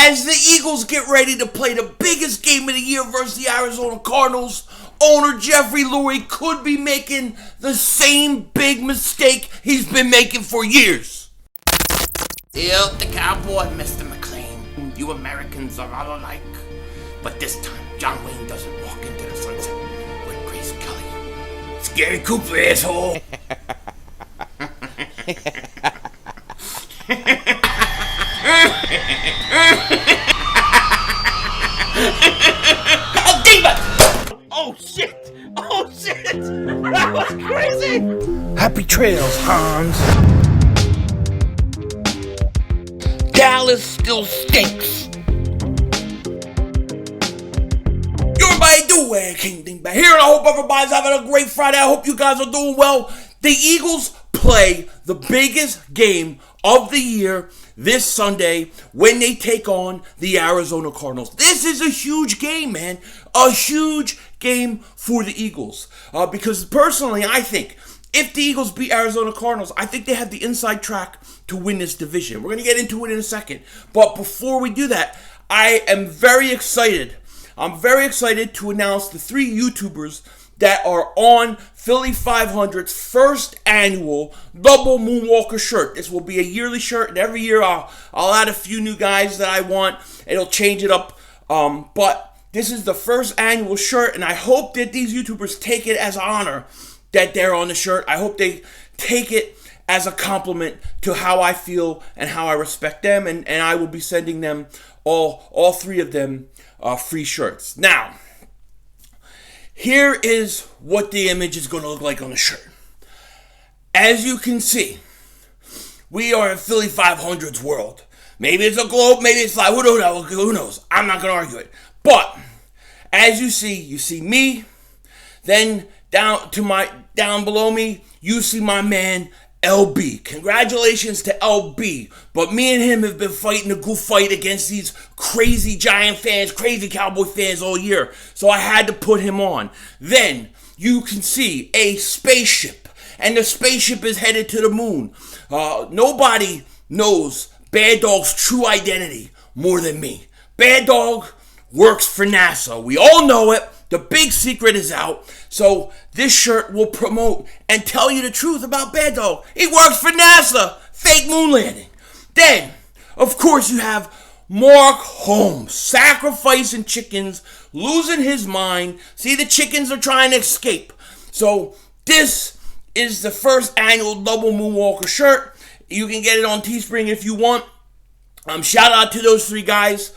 As the Eagles get ready to play the biggest game of the year versus the Arizona Cardinals, owner Jeffrey Lurie could be making the same big mistake he's been making for years. Yep, the cowboy, Mr. McLean. You Americans are all alike. But this time, John Wayne doesn't walk into the sunset with Grace Kelly. Scary Cooper, asshole. Oh, Dingbat! Oh shit! Oh shit! That was crazy! Happy trails, Hans. Dallas still stinks. Everybody doing, King Dingbat here, and I hope everybody's having a great Friday. I hope you guys are doing well. The Eagles play the biggest game of the year this Sunday when they take on the Arizona Cardinals. This is a huge game, man. A huge game for the Eagles. Because personally, I think if the Eagles beat Arizona Cardinals, I think they have the inside track to win this division. We're going to get into it in a second. But before we do that, I am very excited. I'm very excited to announce the 3 YouTubers that are on Philly 500's first annual Double Moonwalker shirt. This will be a yearly shirt, and every year I'll add a few new guys that I want. It'll change it up, but this is the first annual shirt, and I hope that these YouTubers take it as honor that they're on the shirt. I hope they take it as a compliment to how I feel and how I respect them, and I will be sending them all 3 of them free shirts. Now, here is what the image is going to look like on the shirt. As you can see, we are in Philly 500's world. Maybe it's a globe, maybe it's like, who knows? I'm not going to argue it. But, as you see me, then down below me, you see my man, LB. Congratulations to LB. But me and him have been fighting a good fight against these crazy Giant fans, crazy Cowboy fans all year. So I had to put him on. Then you can see a spaceship. And the spaceship is headed to the moon. Nobody knows Bad Dog's true identity more than me. Bad Dog works for NASA. We all know it. The big secret is out, so this shirt will promote and tell you the truth about Bad Dog. He works for NASA. Fake moon landing. Then, of course, you have Mark Holmes sacrificing chickens, losing his mind. See, the chickens are trying to escape. So this is the first annual Double Moonwalker shirt. You can get it on Teespring if you want. Shout out to those 3 guys.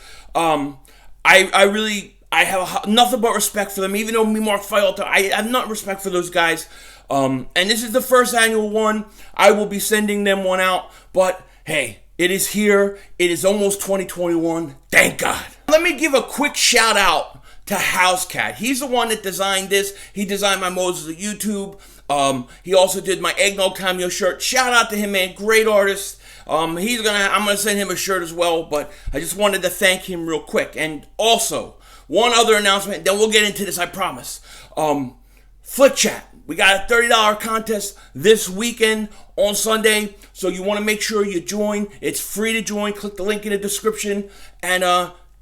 I have nothing but respect for them, even though me, Mark Fialta, I have not respect for those guys. And this is the first annual one. I will be sending them one out. But, hey, it is here. It is almost 2021. Thank God. Let me give a quick shout out to Housecat. He's the one that designed this. He designed my Moses of YouTube. He also did my Eggnog cameo shirt. Shout out to him, man. Great artist. I'm gonna send him a shirt as well. But I just wanted to thank him real quick. And also, one other announcement, then we'll get into this, I promise. Flick Chat. We got a $30 contest this weekend on Sunday, so you want to make sure you join. It's free to join. Click the link in the description and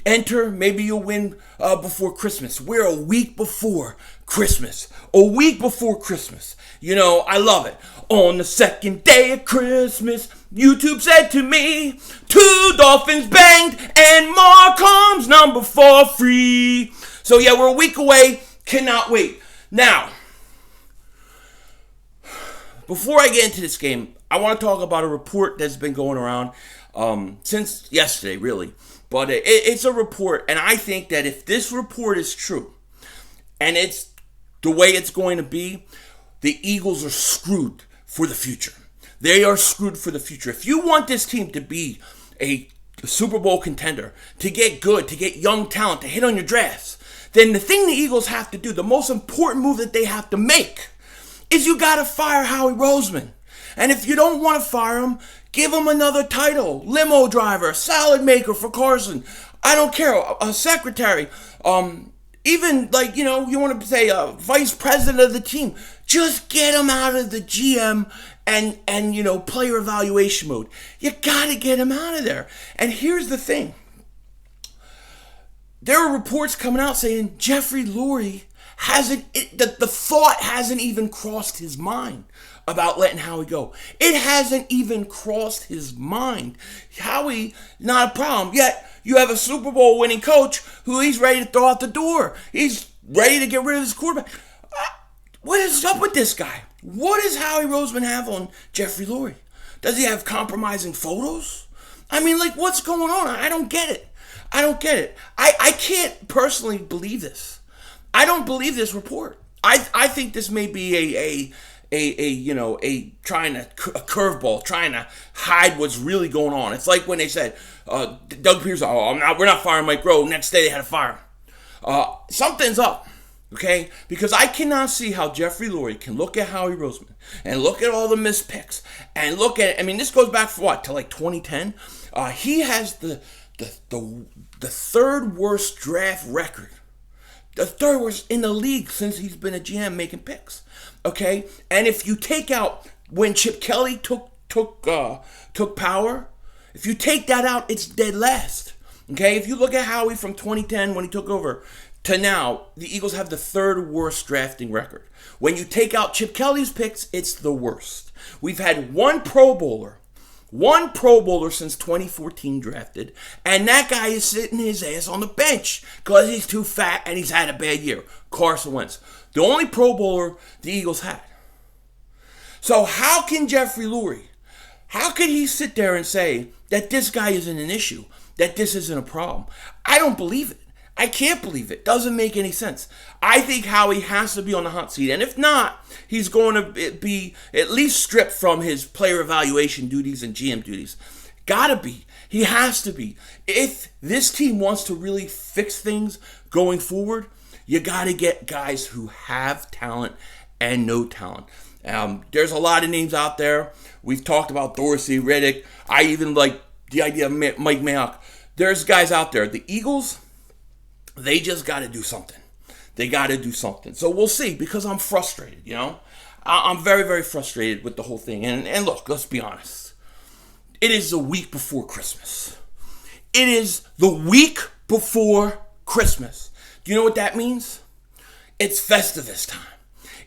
enter. Maybe you'll win before Christmas. We're a week before Christmas. A week before Christmas. You know, I love it. On the second day of Christmas, YouTube said to me, 2 dolphins banged and Mark comes number 4 free. So yeah, we're a week away. Cannot wait. Now, before I get into this game, I want to talk about a report that's been going around since yesterday, really. But it's a report, and I think that if this report is true, and it's the way it's going to be, the Eagles are screwed for the future. They are screwed for the future. If you want this team to be a Super Bowl contender, to get good, to get young talent, to hit on your drafts, then the thing the Eagles have to do, the most important move that they have to make, is you got to fire Howie Roseman. And if you don't want to fire him, give him another title. Limo driver, salad maker for Carson. I don't care. A secretary. Even, like, you know, you want to say vice president of the team. Just get him out of the GM and player evaluation mode. You got to get him out of there. And here's the thing. there are reports coming out saying Jeffrey Lurie the thought hasn't even crossed his mind about letting Howie go. It hasn't even crossed his mind. Howie, not a problem. Yet, you have a Super Bowl winning coach who he's ready to throw out the door. He's ready to get rid of his quarterback. What is up with this guy? What does Howie Roseman have on Jeffrey Lurie? Does he have compromising photos? I mean, like, what's going on? I don't get it. I can't personally believe this. I don't believe this report. I think this may be a curveball, trying to hide what's really going on. It's like when they said, Doug Pierce, we're not firing Mike Rowe. Next day they had to fire him. Something's up, okay? Because I cannot see how Jeffrey Lurie can look at Howie Roseman and look at all the missed picks and look at, I mean, this goes back to like 2010. He has the third worst draft record. The third worst in the league since he's been a GM making picks. Okay? And if you take out when Chip Kelly took power, if you take that out, it's dead last. Okay? If you look at Howie from 2010 when he took over to now, the Eagles have the third worst drafting record. When you take out Chip Kelly's picks, it's the worst. We've had one Pro Bowler since 2014 drafted, and that guy is sitting his ass on the bench because he's too fat and he's had a bad year. Carson Wentz, the only Pro Bowler the Eagles had. So how can Jeffrey Lurie, how could he sit there and say that this guy isn't an issue, that this isn't a problem? I don't believe it. I can't believe it. Doesn't make any sense. I think Howie has to be on the hot seat. And if not, he's going to be at least stripped from his player evaluation duties and GM duties. Gotta be. He has to be. If this team wants to really fix things going forward, you gotta get guys who have talent and no talent. There's a lot of names out there. We've talked about Dorsey, Riddick. I even like the idea of Mike Mayock. There's guys out there. The Eagles, they just got to do something. So we'll see, because I'm frustrated, you know. I'm very, very frustrated with the whole thing. And look, let's be honest. It is the week before Christmas. Do you know what that means? It's Festivus time.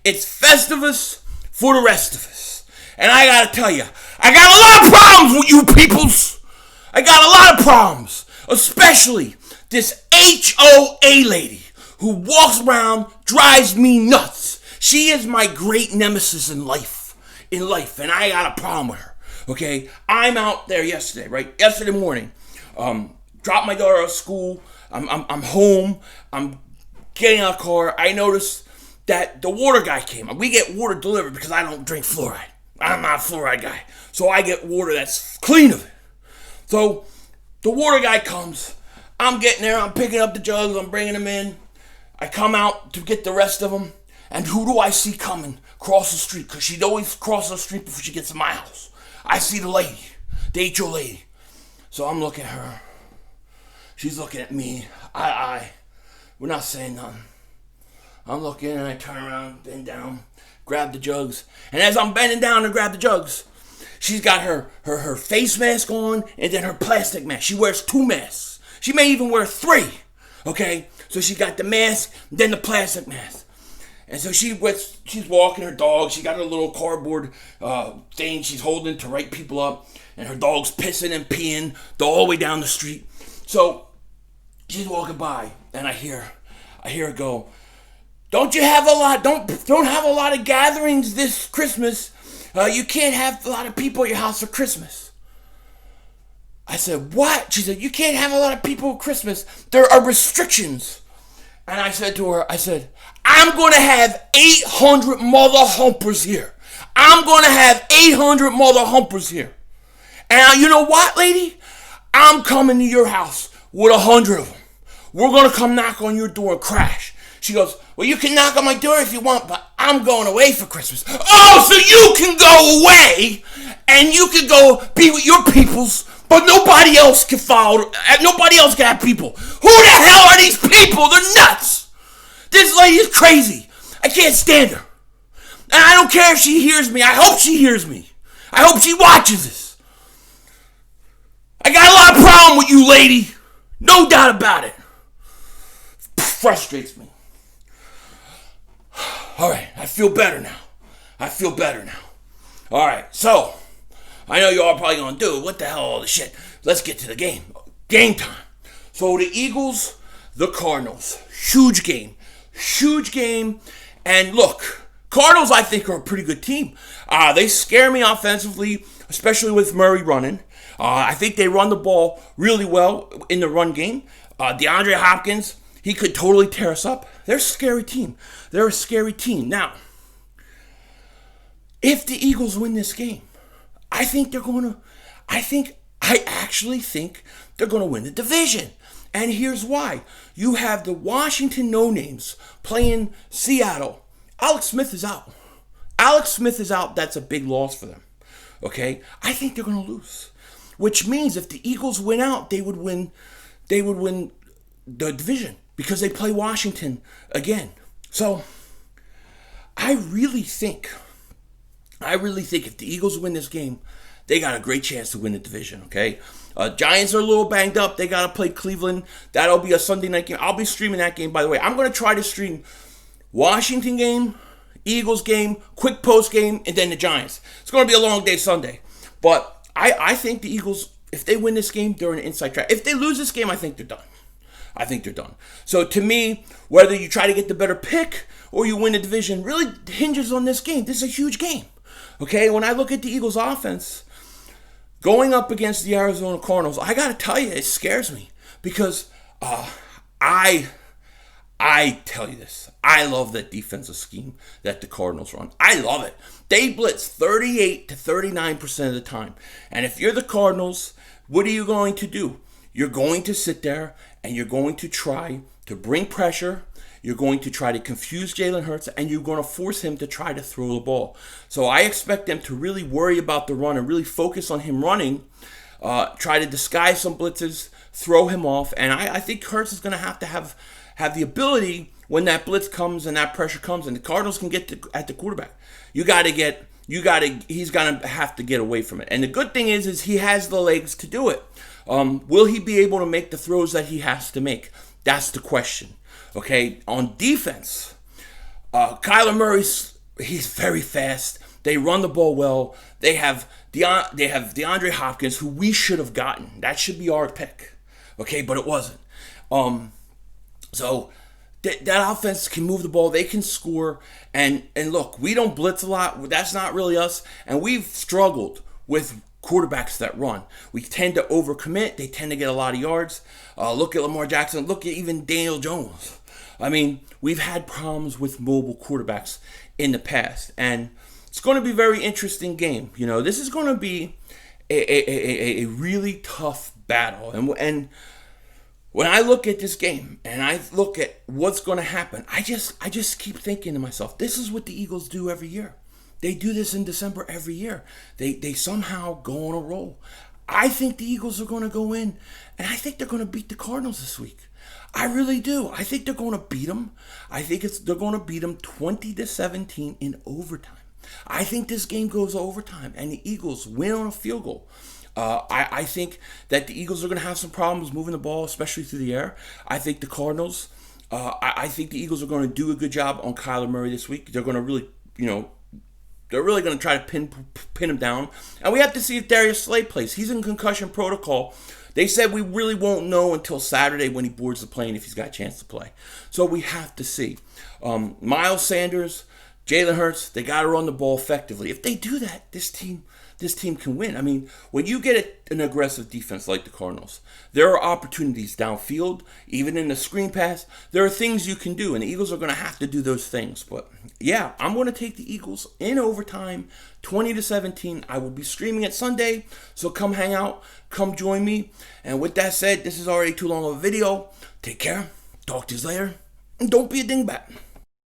It's Festivus for the rest of us. And I got to tell you, I got a lot of problems with you peoples. I got a lot of problems. Especially this HOA lady who walks around, drives me nuts. She is my great nemesis in life, and I got a problem with her, okay? I'm out there yesterday morning, dropped my daughter out of school, I'm home, I'm getting out of the car, I noticed that the water guy came. We get water delivered because I don't drink fluoride. I'm not a fluoride guy, so I get water that's clean of it. So the water guy comes, I'm getting there, I'm picking up the jugs, I'm bringing them in. I come out to get the rest of them, and who do I see coming across the street? Because she'd always cross the street before she gets to my house. I see the lady, the HO lady. So I'm looking at her. She's looking at me. We're not saying nothing. I'm looking, and I turn around, bend down, grab the jugs. And as I'm bending down to grab the jugs, she's got her face mask on and then her plastic mask. She wears 2 masks. She may even wear 3, okay? So she got the mask, then the plastic mask. And so she's walking her dog. She got her little cardboard thing she's holding to write people up. And her dog's pissing and peeing all the way down the street. So she's walking by, and I hear her go, don't have a lot of gatherings this Christmas. You can't have a lot of people at your house for Christmas. I said, what? She said, you can't have a lot of people at Christmas. There are restrictions. And I said to her, I'm going to have 800 mother humpers here. And you know what, lady? I'm coming to your house with 100 of them. We're going to come knock on your door and crash. She goes, well, you can knock on my door if you want, but I'm going away for Christmas. Oh, so you can go away and you can go be with your peoples, but nobody else can follow. Nobody else can have people. Who the hell are these people? They're nuts. This lady is crazy. I can't stand her. And I don't care if she hears me. I hope she hears me. I hope she watches this. I got a lot of problem with you, lady. No doubt about it. frustrates me. All right, I feel better now. All right, so I know you all probably gonna do what the hell all this shit. Let's get to the game. Game time. So the Eagles, the Cardinals, huge game, and look, Cardinals I think are a pretty good team. They scare me offensively, especially with Murray running. I think they run the ball really well in the run game. DeAndre Hopkins, he could totally tear us up. They're a scary team. Now, if the Eagles win this game, I actually think they're going to win the division. And here's why. You have the Washington no-names playing Seattle. Alex Smith is out. That's a big loss for them. Okay? I think they're going to lose. Which means if the Eagles win out, they would win the division because they play Washington again. So I really think if the Eagles win this game, they got a great chance to win the division, okay? Giants are a little banged up. They got to play Cleveland. That'll be a Sunday night game. I'll be streaming that game, by the way. I'm going to try to stream Washington game, Eagles game, quick post game, and then the Giants. It's going to be a long day Sunday. But I think the Eagles, if they win this game, they're in an inside track. If they lose this game, I think they're done. So to me, whether you try to get the better pick or you win the division really hinges on this game. This is a huge game. Okay, when I look at the Eagles offense, going up against the Arizona Cardinals, I got to tell you, it scares me because I tell you this. I love that defensive scheme that the Cardinals run. I love it. They blitz 38 to 39% of the time. And if you're the Cardinals, what are you going to do? You're going to sit there and you're going to try to bring pressure. You're going to try to confuse Jalen Hurts, and you're going to force him to try to throw the ball. So I expect them to really worry about the run and really focus on him running, try to disguise some blitzes, throw him off, and I think Hurts is going to have the ability when that blitz comes and that pressure comes, and the Cardinals can get at the quarterback. He's going to have to get away from it. And the good thing is he has the legs to do it. Will he be able to make the throws that he has to make? That's the question. Okay, on defense, Kyler Murray's he's very fast. They run the ball well. They have DeAndre Hopkins, who we should have gotten. That should be our pick. Okay, but it wasn't. So that offense can move the ball. They can score. And look, we don't blitz a lot. That's not really us. And we've struggled with quarterbacks that run. We tend to overcommit. They tend to get a lot of yards. Look at Lamar Jackson. Look at even Daniel Jones. I mean, we've had problems with mobile quarterbacks in the past. And it's going to be a very interesting game. You know, this is going to be a really tough battle. And when I look at this game and I look at what's going to happen, I just keep thinking to myself, this is what the Eagles do every year. They do this in December every year. They somehow go on a roll. I think the Eagles are going to go in, and I think they're going to beat the Cardinals this week. I really do. I think they're going to beat them. I think they're going to beat them 20-17 in overtime. I think this game goes overtime, and the Eagles win on a field goal. I think that the Eagles are going to have some problems moving the ball, especially through the air. I think the Cardinals, I think the Eagles are going to do a good job on Kyler Murray this week. They're going to really, they're really going to try to pin him down. And we have to see if Darius Slay plays. He's in concussion protocol. They said we really won't know until Saturday when he boards the plane if he's got a chance to play. So we have to see. Miles Sanders, Jalen Hurts, they got to run the ball effectively. If they do that, this team can win. I mean, when you get an aggressive defense like the Cardinals, there are opportunities downfield, even in the screen pass. There are things you can do, and the Eagles are going to have to do those things. But yeah, I'm going to take the Eagles in overtime, 20-17. I will be streaming it Sunday, so come hang out, come join me. And with that said, this is already too long of a video. Take care, talk to you later, and don't be a dingbat.